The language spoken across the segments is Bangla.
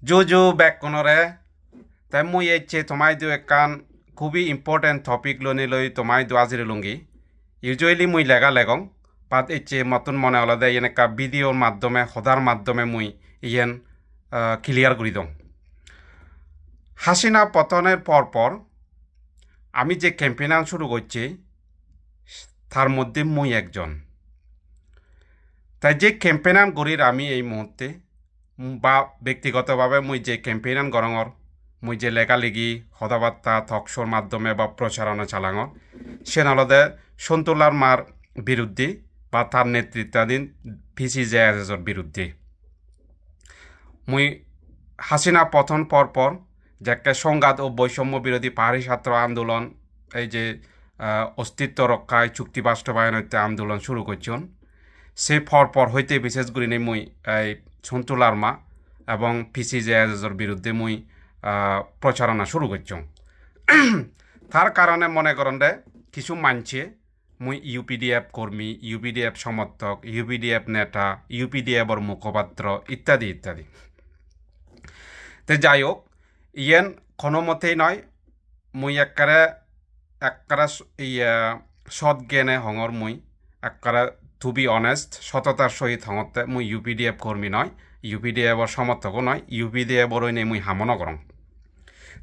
জুজু ব্যাক কোনরে তাই মুই এইচে তোমাই দু একান খুবই ইম্পর্টেন্ট টপিক লনি লই তোমাই দু আজিরে লুঙ্গি ইউজুয়ালি মুই লেগা লেগং পাত এইচে মতন মনে আলাদা ইয়েন একটা ভিডিওর মাধ্যমে হদার মাধ্যমে মুই ইয়েন ক্লিয়ার করি দং হাসিনা পতনের পর আমি যে ক্যাম্পেইন শুরু করছি তার মধ্যে মুই একজন তাই যে ক্যাম্পেইন করির আমি এই মুহূর্তে বা ব্যক্তিগতভাবে মুই যে ক্যাম্পেইন গরঙর মুই যে লেখালেখি হদাবার্তা থকশোর মাধ্যমে বা প্রচারণা চালাঙর সে নলদে সন্তুলার মার বিরুদ্ধে বা তার নেতৃত্বাধীন PCJSR বিরুদ্ধে মুই হাসিনা পতন পর যে সংঘাত ও বৈষম্য বিরোধী পাহাড়ি ছাত্র আন্দোলন এই যে অস্তিত্ব রক্ষায় চুক্তি বাস্তবায়ন হইতে আন্দোলন শুরু করছেন সে পর হইতে বিশেষ করে মুই এই সন্তুলার মা এবং PCJSR বিরুদ্ধে মুই প্রচারণা শুরু করছং তার কারণে মনে করেন রে কিছু মানছে মুই UPDF কর্মী UPDF সমর্থক UPDF নেতা UPDFর মুখপাত্র ইত্যাদি ইত্যাদি তে যাই হোক ইয়েন কোনো মতেই নয় মুই একবারে সৎ জ্ঞানে হঙর মুই একবারে টু বি অনেস্ট সততার সহিত হঙতে মুই UPDF কর্মী নয় UPDFর সমর্থকও নয় UPDFর ওই মুই হামন করং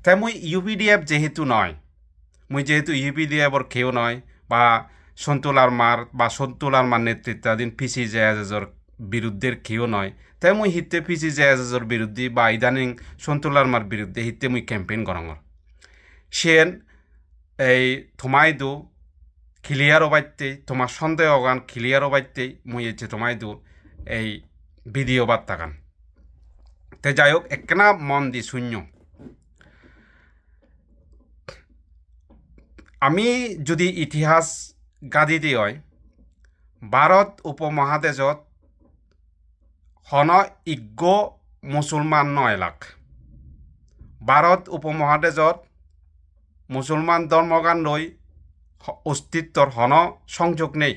তাই মুই UPDF যেহেতু নয় মুই যেহেতু UPDFর কেউ নয় বা সন্তুলার মার নেতৃত্বাধীন PCJSR বিরুদ্ধের কেউ নয় তাই মুই হিতে PCJSR বিরুদ্ধে বা ইদানিং সন্তুলার মার বিরুদ্ধে হিতে মুই ক্যাম্পেইন করঙর সেন এই তোমাই দু ক্লিয়ার বাইতে তোমার সন্দেহ গান ক্লিয়ার বাইতে মুই এসে তোমাই দু এই ভিডিও বার্তা গান তে যাই হোক একনা মন দি শূন্য আমি যদি ইতিহাস গাদি দি হয় ভারত উপমহাদেশত হন ইজ্ঞ মুসলমান 9 লাখ ভারত উপমহাদেশত মুসলমান ধর্মগান লই অস্তিত্বর হন সংযোগ নেই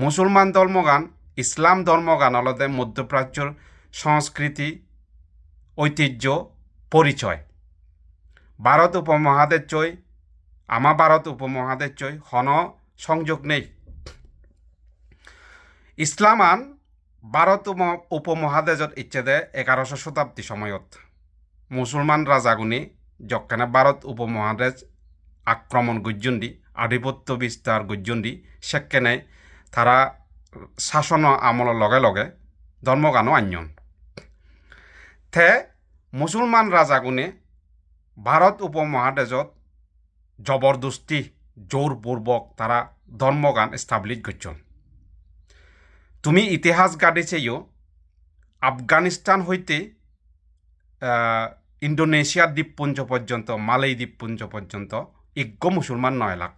মুসলমান ধর্মগান ইসলাম ধর্মগান আলাদা মধ্যপ্রাচ্যর সংস্কৃতি ঐতিহ্য পরিচয় ভারত উপমহাদেশ চই ভারত উপমহাদেশ চই হন সংযোগ নেই ইসলামান ভারত উপমহাদেশত ইচ্ছেদে 1100 শতাব্দী সময়ত মুসলমান রাজাগুনি যখানে ভারত উপমহাদেশ আক্রমণ গজ্জন্ডি আধিপত্য বিস্তার গজ্জন্ডি সেখানে তারা শাসন আমলের লগে লগে ধর্মগানও আনয়ন তে মুসলমান রাজাগুনে ভারত উপমহাদেশত জবরদস্তি জোরপূর্বক তারা ধর্মগান এস্টাবলিশ করছেন তুমি ইতিহাস গাড়িছেও আফগানিস্তান হইতে ইন্দোনেশিয়ার দ্বীপপুঞ্জ পর্যন্ত মালয় দ্বীপপুঞ্জ পর্যন্ত ইজ্ঞ মুসলমান 9 লাখ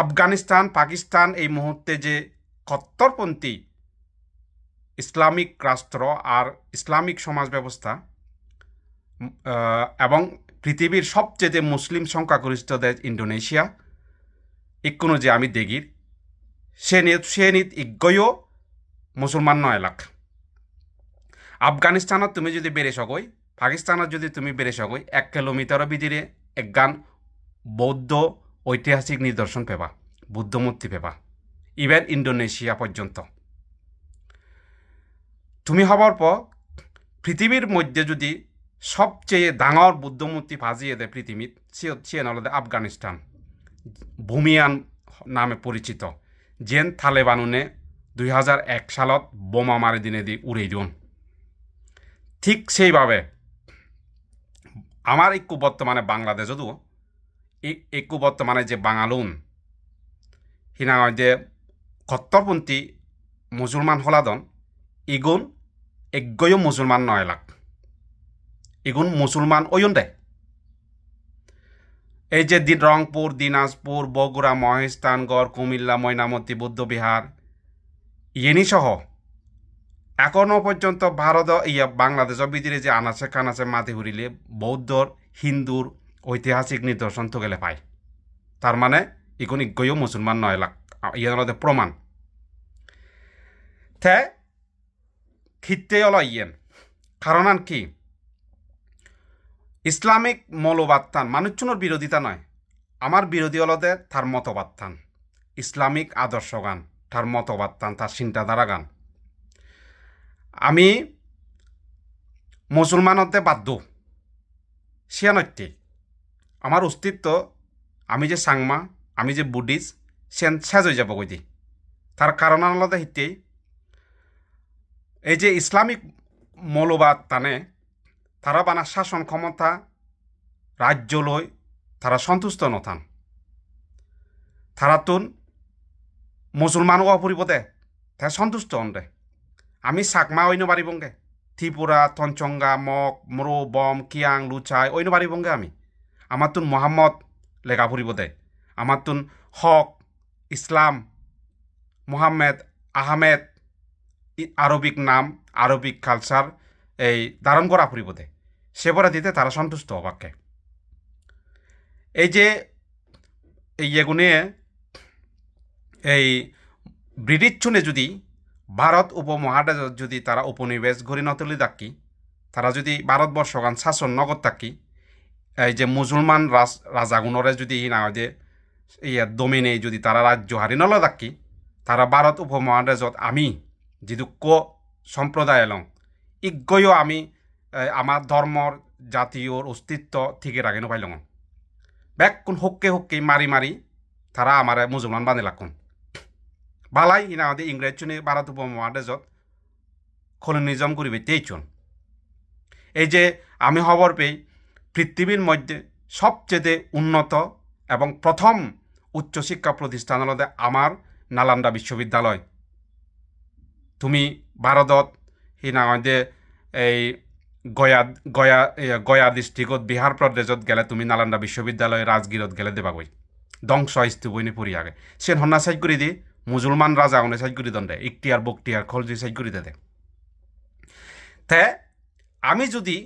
আফগানিস্তান পাকিস্তান এই মুহূর্তে যে কট্টরপন্থী ইসলামিক রাষ্ট্র আর ইসলামিক সমাজ ব্যবস্থা এবং পৃথিবীর সবচেয়ে মুসলিম সংখ্যাগরিষ্ঠ দেশ ইন্দোনেশিয়া ইকুনো যে আমি দেখির সে নিত ইজ্ঞও মুসলমান 9 লাখ আফগানিস্তানত তুমি যদি বেড়ে সকই পাকিস্তানত যদি তুমি বেড়ে সকই 1 কিলোমিটারের ভিতরে একগান বৌদ্ধ ঐতিহাসিক নিদর্শন পেবা বুদ্ধ মূর্তি পেবা ইভেন ইন্দোনেশিয়া পর্যন্ত তুমি হবার পর পৃথিবীর মধ্যে যদি সবচেয়ে ডাঙর বুদ্ধ মূর্তি ভাজিয়ে দেয় পৃথিবীত সে নলদে আফগানিস্তান ভূমিয়ান নামে পরিচিত যেন তালেবানুনে 2001 সালত বোমা মারি দিনে দি উড়াই দিন ঠিক সেইভাবে আমার একটু বর্তমানে বাংলাদেশ যদিও একটু বর্তমানে যে বাঙালুন হিনা যে কট্টরপন্থী মুসলমান হলাদন ইগুন এজ্ঞয় মুসলমান 9 লাখ ইগুন মুসলমান ওয়ন দেয় এই যে রংপুর দিনাজপুর বগুড়া মহেশস্থানগড় কুমিল্লা ময়নামতি বৌদ্ধবিহার ইয়েনি সহ এখনো পর্যন্ত ভারত বাংলাদেশের ভিতরে যে আনাচে কানাচে মাটি হুরিলে বৌদ্ধর হিন্দুর ঐতিহাসিক নিদর্শন তো গেলে পায় তার মানে ইগুন ইজ্ঞয় মুসলমান 9 লাখ ইয়ার প্রমাণ তে খিতে হল ইয়েন কারণ কি ইসলামিক মৌলবাদ মানুষজনের বিরোধিতা নয়, আমার বিরোধী হলতে তার মতবাদ ইসলামিক আদর্শ গান, তার মতবাদ তার চিন্তাধারা গান। আমি মুসলমানতে বাধ্য সিয়ানত্যে আমার অস্তিত্ব, আমি যে সাংমা, আমি যে বুদ্ধিস্ট সেন শেষ হয়ে যাব কই তার কারণ আলাদা হিতেই এই যে ইসলামিক মৌলবাদ তারা বানা শাসন ক্ষমতা রাজ্য লই তারা সন্তুষ্ট নথান, তারা তুন মুসলমান অপরিপদে তাই সন্তুষ্ট হন। আমি চাকমা অন্য বাড়িবঙ্গে, ত্রিপুরা তঞ্চঙ্গা মগ মরো বম কিয়াং লুচাই অন্য বাড়িবঙ্গে। আমার তুন মোহাম্মদ লেখা ফুরিবদে, আমার তুন হক ইসলাম মোহাম্মদ আহমেদ আরবিক নাম আরবিক কালচার এই ধারণ করা ফুরিবদে সেবরা দিতে তারা সন্তুষ্ট হবাকে। এই যে এগুনে এই ব্রিটিশ চুনে যদি ভারত উপমহাদেশত যদি তারা উপনিবেশ গড়ি নতুলি থাকি, তারা যদি ভারতবর্ষ গান শাসন নগদ থাকি, এই যে মুসলমান রাজাগুণরে যদি না যে দমিনে যদি তারা রাজ্য হারি নল থাকি, তারা ভারত উপমহাদেশত আমি যিটো সম্প্রদায় এলং ইজ্ঞও আমি আমার ধর্মর জাতীয়র অস্তিত্ব ঠিকই রাখি নপাইলং। ব্যাক কোন হককে মারি মারি তারা আমার মুসলমান বানি লাগুন বালাই ইনা ইংরেজ চুনে ভারত উপমহাদেশত কলোনিজম করিবে তেইচন। এই যে আমি খবর পেয়ে পৃথিবীর মধ্যে সবচেয়ে উন্নত এবং প্রথম উচ্চশিক্ষা প্রতিষ্ঠান হল আমার নালন্দা বিশ্ববিদ্যালয়। তুমি ভারতত হিনা এই গয়া ডিস্ট্রিক্টত বিহার প্রদেশত গেলে তুমি নালন্দা বিশ্ববিদ্যালয় রাজগীরত গেলে দেবাগৈ ধ্বংস স্তূপনি পড়ি আগে সে হন্না সাইড করে দি মুসলমান রাজা অনে সাইড করে দণ্ডে ইকটিয়ার বকটিয়ার খলজি সাইড করে দে। তে আমি যদি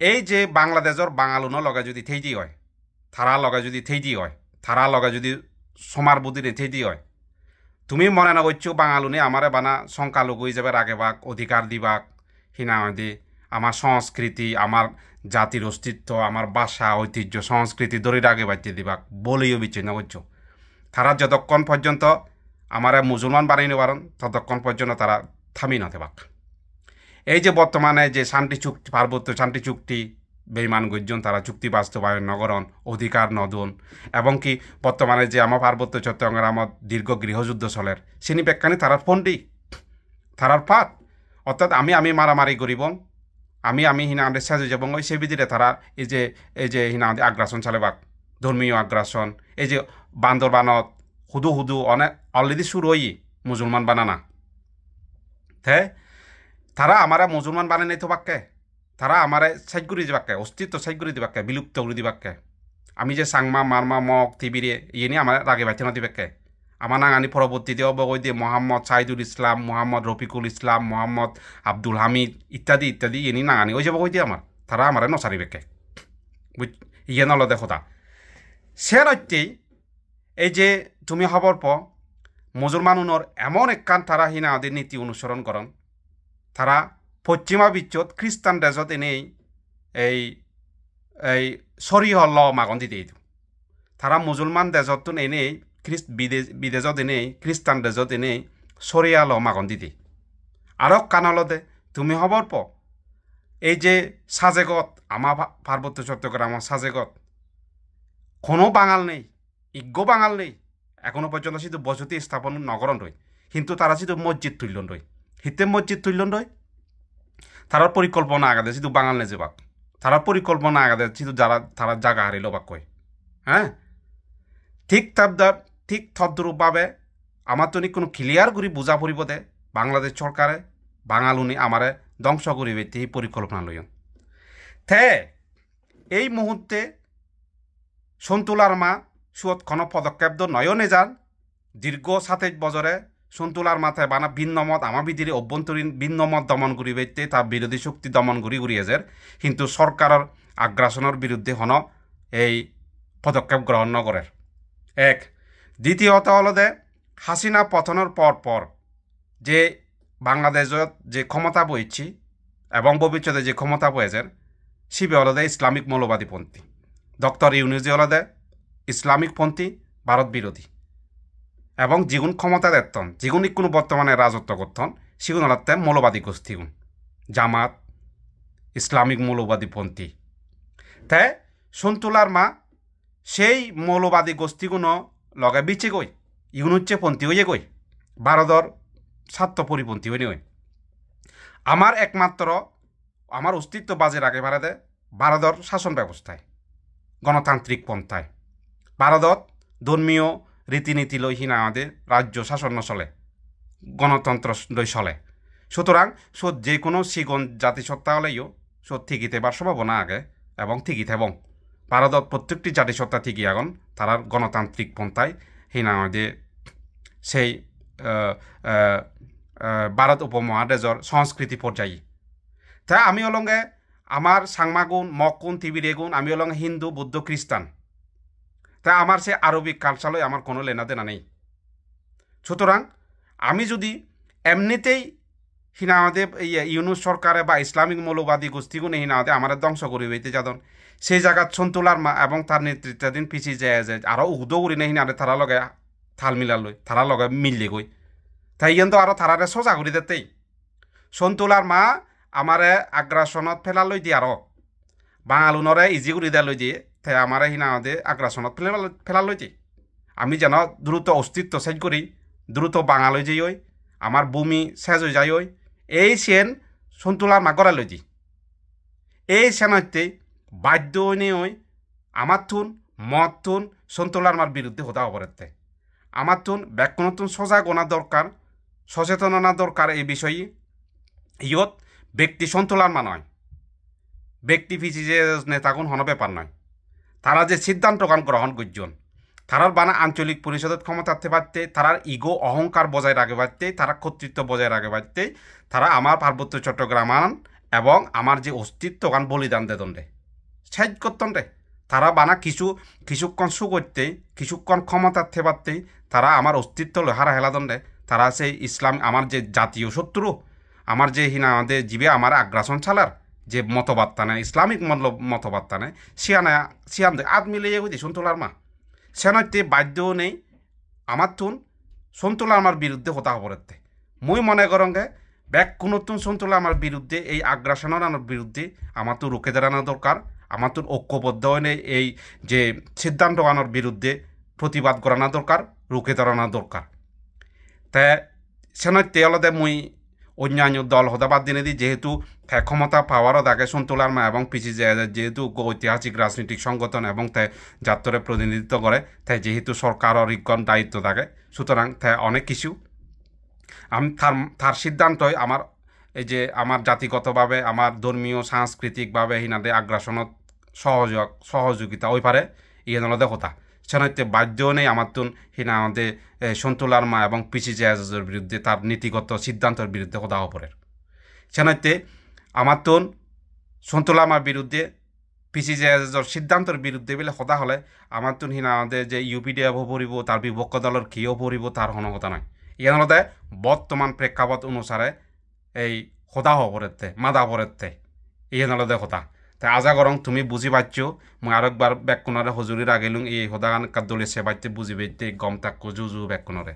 এই যে বাংলাদেশের বাঙালুনো লগে যদি থেইদি হয়, থারা লগে যদি থেইদি হয়, থারা লগে যদি সমার বুদ্ধিনে থেইদি হয়, তুমি মনে না করছো বাঙালুনে আমারে বানা সংখ্যালঘু হিসেবে রাখেবাক অধিকার দিবাক হিনা দি আমার সংস্কৃতি আমার জাতির অস্তিত্ব আমার ভাষা ঐতিহ্য সংস্কৃতি ধরে রাগে বাড়তে দিবাক বলেও বিচ্ছিন্ন করছো। তারা যতক্ষণ পর্যন্ত আমার মুসলমান বানাইতে পারেন ততক্ষণ পর্যন্ত তারা থামি না দেবাক। এই যে বর্তমানে যে শান্তি চুক্তি পার্বত্য শান্তি চুক্তি বেইমান গর্জন তারা চুক্তি বাস্তবায়ন নগরণ অধিকার নদন এবং কি বর্তমানে যে আমার পার্বত্য চট্টগ্রাম আমার দীর্ঘ গৃহযুদ্ধ চলের চিনি পেক্কানি তারার ফন্ডি তারার পাত অর্থাৎ আমি মারামারি করিব আমি হিনা আমাদের সাজে যাব ওই সে বিদিরে তারা এই যে হিনা আমাদের আগ্রাসন চালেবাক ধর্মীয় আগ্রাসন এই যে বান্দরবানত হুদু অনেক অলরেডি শুরু হই মুসলমান বানানা তে তারা আমারা মুসলমান বানাই নাই তো বাক্যে তারা আমারে সাইড করে দিবাকে অস্তিত্ব সাইড করে দিবাকে বিলুপ্ত করে দিবাকে। আমি যে সাংমা মারমা মগ তিবিরে ইয়ে নিয়ে আমার রাগে বাইতে না দিবাকে আমার নাঙানি পরবর্তীতে অবগৈ দিয়ে মোহাম্মদ সাইদুল ইসলাম মোহাম্মদ রফিকুল ইসলাম মোহাম্মদ আব্দুল হামিদ ইত্যাদি ইত্যাদি ইয়ে নিয়ে নাঙানি ওই যাব কই দিয়ে আমার তারা আমারে নচারি বেকে ইয়ে নল দেখো তা সে নত্যেই এই যে তুমি খবর প মুসলমানুনর এমন একখান তারা হিনা ওদের নীতি অনুসরণ করন তারা পশ্চিমা বিশ্বত খ্রিস্টান দেশত এনেই এই এই সরিহ ল মাগন দিতে তারা মুসলমান দেশত এনেই বিদেশত এনেই খ্রিস্টান দেশত এনেই সরিয়া ল মাগন দিতে আরও কানলতে তুমি খবর প এই যে সাজেগত আমার পার্বত্য চট্টগ্রামের সাজেগত কোনো বাঙাল নেই ইজ্ঞ বাঙাল নেই এখনো পর্যন্ত শুধু বসতি স্থাপন নগরণ রই কিন্তু তারা শুধু মসজিদ তুলন রই হিতে মসজিদ তুলন রই তারার পরিকল্পনা আগাদে শুধু বাঙাল নে যাবাক তারার পরিকল্পনা আগাদে শুধু যারা তারা জায়গা হারিল বাক কয় হ্যাঁ ঠিক তদ্রূপভাবে আমার তো কোনো ক্লিয়ার করে বুঝা পড়িব দে বাংলাদেশ সরকারে বাঙালুনি আমারে ধ্বংস করিবে এই পরিকল্পনা লইন থে এই মুহূর্তে সন্তুলার মা সুয়ত কোনো পদক্ষেপ নয়নে যান দীর্ঘ 27 বছরে সন্তুলার মাথায় বানা ভিন্নমত আমার বিধির অভ্যন্তরীণ ভিন্নমত দমন করিবেতে তার বিরোধী শক্তি দমন ঘুরিয়েছে কিন্তু সরকারের আগ্রাসনের বিরুদ্ধে হন এই পদক্ষেপ গ্রহণ নগরের এক। দ্বিতীয়ত হল যে হাসিনা পতনের পর যে বাংলাদেশত যে ক্ষমতা বইছি এবং ভবিষ্যতে যে ক্ষমতা বয়েছে সিবে হলদে ইসলামিক মৌলবাদীপন্থী ডক্টর ইউনুস হলদে ইসলামিকপন্থী ভারত বিরোধী এবং যেগুন ক্ষমতা দেখতন যেগুন কোনো বর্তমানে রাজত্ব করতন সেগুন হলাতে মৌলবাদী গোষ্ঠীগুণ জামাত ইসলামিক মৌলবাদীপন্থী তাই সন্তুলার মা সেই মৌলবাদী গোষ্ঠীগুণ লগে বিচে গই ইগুন হচ্ছে পন্থী হয়ে গই ভারতর স্বার্থ পরিপন্থী হয়ে গই আমার একমাত্র আমার অস্তিত্ব বাজে রাখে ভারতের শাসন ব্যবস্থায় গণতান্ত্রিক পন্থায় ভারতত ধর্মীয় রীতিনীতি লইহীন আমাদের রাজ্য শাসন চলে গণতন্ত্র লই চলে সুতরাং সত যে কোনো সিগন জাতিসত্তা হলেও সত ঠিকই থেবার সম্ভাবনা আগে এবং ঠিকই থেবং ভারতত প্রত্যেকটি জাতিসত্তা ঠিকই আগন তারার গণতান্ত্রিক পন্থায় হিনা আমাদের সেই ভারত উপমহাদেশর সংস্কৃতি পর্যায়ী তাই আমি অলঙ্গে আমার সাংমাগুণ মকুন তিবিরেগুণ আমি অলঙ্গে হিন্দু বৌদ্ধ খ্রিস্টান তাই আমার সে আরবিক কালচারই আমার কোনো লেনাদেনা নেই সুতরাং আমি যদি এমনিতেই হিনাওয়াদে ইউনুস সরকারে বা ইসলামিক মৌলবাদী গোষ্ঠীগুলো হিনাওয়াদে আমার ধ্বংস করে হইতে যাদন সেই জায়গাত সন্তুলার মা এবং তার নেতৃত্বাধীন পিছিয়ে যায় আরও উদৌরি নেই হিনারে তারা লগে থাল মিলালই তারা লগে মিললে গই তাই কিন্তু আরও তারারে সোজা করে দিতেই সন্তুলার মা আমারে আগ্রাসনত ফেলালই দিয়ে আরও বাঙালুনরে ইজি করে দেয়ালই দিয়ে তাই আমারে হিনাওয়াদে আগ্রাসনত ফেলালই দিয়ে আমি যেন দ্রুত অস্তিত্ব শেষ করি দ্রুত বাঙালই যাই আমার ভূমি শেষ হয়ে যায় এই সেন সন্তুলার মা গড়াই লই দি এই সেনতে বাধ্য হই আমার থুন মত থুন সন্তুলার মার বিরুদ্ধে হতা অপরাধে আমার থুন ব্যাকুণতুন সজাগ হওয়া দরকার সচেতন হওয়া দরকার এই বিষয়ে ইয়ত ব্যক্তি সন্তুলার মা নয় ব্যক্তি পিছি যে নেতাগুণ হন ব্যাপার নয় তারা যে সিদ্ধান্তগান গ্রহণ করছেন তারার বানা আঞ্চলিক পরিষদের ক্ষমতাতে পারতে তারার ইগো অহংকার বজায় রাখে পারতে তারা কর্তৃত্ব বজায় রাখে পারতে তারা আমার পার্বত্য চট্টগ্রাম আন এবং আমার যে অস্তিত্ব গান বলিদান দে দণ্ডে সাইজ করতেন রে তারা বানা কিছুক্ষণ সু করতে কিছুক্ষণ ক্ষমতার থেবারতেই তারা আমার অস্তিত্ব হারা হেলা দণ্ডে তারা সেই ইসলাম আমার যে জাতীয় শত্রু আমার যে হিনা আমাদের জীবে আমার আগ্রাসন চালার যে মতবার্তা নেয় ইসলামিক মতবার্তা নেয় সিয়ান আদ মিলিয়ে গেছি সন্তুলার মা সেনতে বাধ্য নেই আমার তুন সন্তুলা আমার বিরুদ্ধে হতা অপরাধে মুই মনে করঙ্গে ব্যাক কোনোতুন সন্তুলা আমার বিরুদ্ধে এই আগ্রাসনের বিরুদ্ধে আমার তো রুখে দাঁড়ানো দরকার আমার তো ঐক্যবদ্ধ হয়ে এই যে সিদ্ধান্ত আনার বিরুদ্ধে প্রতিবাদ করানো দরকার রুখে দাঁড়ানো দরকার তাই সেনতে অলদে মুই অন্যান্য দল হতাবাদ দিনে দিই যেহেতু ক্ষমতা পাওয়ারও থাকে সন্তুলার মা এবং পিছি যায় যেহেতু ঐতিহাসিক রাজনৈতিক সংগঠন এবং তাই জাতরে প্রতিনিধিত্ব করে তাই যেহেতু সরকারের ইজ্ঞন দায়িত্ব থাকে সুতরাং তাই অনেক কিছু আমি তার সিদ্ধান্তই আমার এই যে আমার জাতিগতভাবে আমার ধর্মীয় সাংস্কৃতিকভাবে হিনাদে আগ্রাসনত সহযোগিতা ওই পারে ইয়ে নলদে কথা সেনতে বাধ্য নেই আমার তুন হিনা আমাদের সন্তুলার মা এবং পিছি জাহাজের বিরুদ্ধে তার নীতিগত সিদ্ধান্তের বিরুদ্ধে কথা অপরের সেনতে আমার তুন সন্তুলার মার বিরুদ্ধে পিছি জাহাজের সিদ্ধান্তের বিরুদ্ধে বলে কথা হলে আমার তুন হিনা আমাদের যে ইউপিডিএফ পড়ব তার বিপক্ষ দলের কিও পড়ব তার কোনো কথা নয় ইয়ে নলদে বর্তমান প্রেক্ষাপট অনুসারে এই কথা অপরেতে মাদা অপরেতে ইয়ে নলদে কথা তাই আজা গরং তুমি বুঝি পাচ্ছ মই আরেকবার ব্যাকুণরে হজুরির আগেলুং এই হদাগান কাদলে সেবাইতে বুঝি পাইতে গম তাক জুজু ব্যাকুণরে